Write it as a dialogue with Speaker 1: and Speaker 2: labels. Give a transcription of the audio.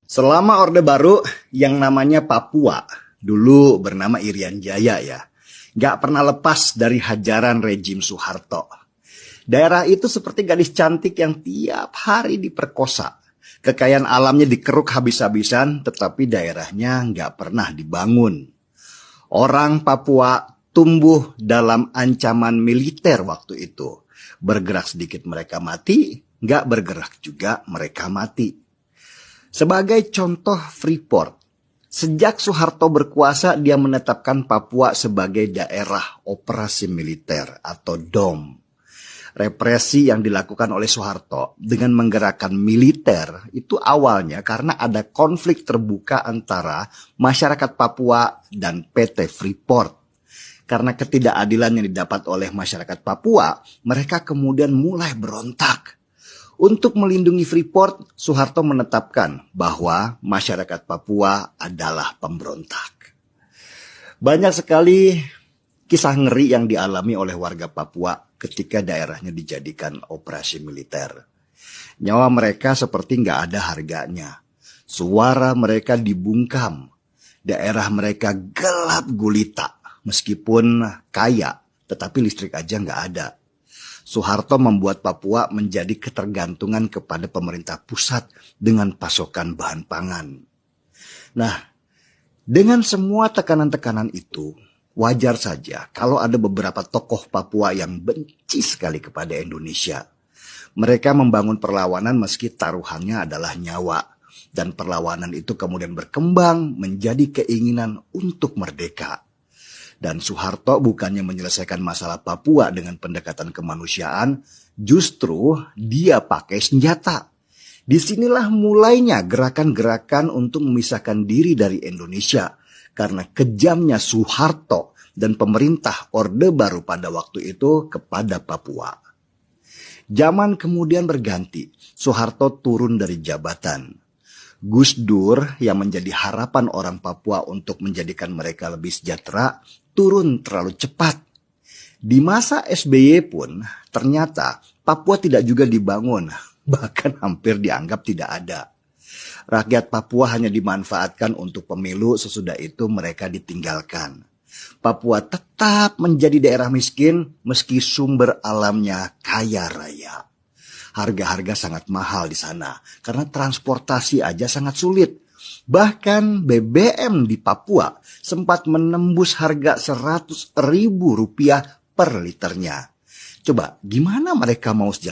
Speaker 1: Selama Orde Baru yang namanya Papua, dulu bernama Irian Jaya ya, nggak pernah lepas dari hajaran rejim Soeharto. Daerah itu seperti gadis cantik yang tiap hari diperkosa. Kekayaan alamnya dikeruk habis-habisan, tetapi daerahnya nggak pernah dibangun. Orang Papua tumbuh dalam ancaman militer waktu itu. Bergerak sedikit mereka mati, nggak bergerak juga mereka mati. Sebagai contoh Freeport, sejak Soeharto berkuasa dia menetapkan Papua sebagai daerah operasi militer atau DOM. Represi yang dilakukan oleh Soeharto dengan menggerakkan militer itu awalnya karena ada konflik terbuka antara masyarakat Papua dan PT Freeport. Karena ketidakadilan yang didapat oleh masyarakat Papua, mereka kemudian mulai berontak. Untuk melindungi Freeport, Soeharto menetapkan bahwa masyarakat Papua adalah pemberontak. Banyak sekali kisah ngeri yang dialami oleh warga Papua ketika daerahnya dijadikan operasi militer. Nyawa mereka seperti nggak ada harganya. Suara mereka dibungkam. Daerah mereka gelap gulita. Meskipun kaya, tetapi listrik aja nggak ada. Soeharto membuat Papua menjadi ketergantungan kepada pemerintah pusat dengan pasokan bahan pangan. Nah, dengan semua tekanan-tekanan itu, wajar saja kalau ada beberapa tokoh Papua yang benci sekali kepada Indonesia. Mereka membangun perlawanan meski taruhannya adalah nyawa. Dan perlawanan itu kemudian berkembang menjadi keinginan untuk merdeka. Dan Soeharto bukannya menyelesaikan masalah Papua dengan pendekatan kemanusiaan, justru dia pakai senjata. Disinilah mulainya gerakan-gerakan untuk memisahkan diri dari Indonesia. Karena kejamnya Soeharto dan pemerintah Orde Baru pada waktu itu kepada Papua. Zaman kemudian berganti, Soeharto turun dari jabatan. Gus Dur yang menjadi harapan orang Papua untuk menjadikan mereka lebih sejahtera, turun terlalu cepat. Di masa SBY pun ternyata Papua tidak juga dibangun, bahkan hampir dianggap tidak ada. Rakyat Papua hanya dimanfaatkan untuk pemilu, sesudah itu mereka ditinggalkan. Papua tetap menjadi daerah miskin meski sumber alamnya kaya raya. Harga-harga sangat mahal di sana karena transportasi aja sangat sulit. Bahkan BBM di Papua sempat menembus harga Rp100.000 per liternya. Coba gimana mereka mau sejahtera?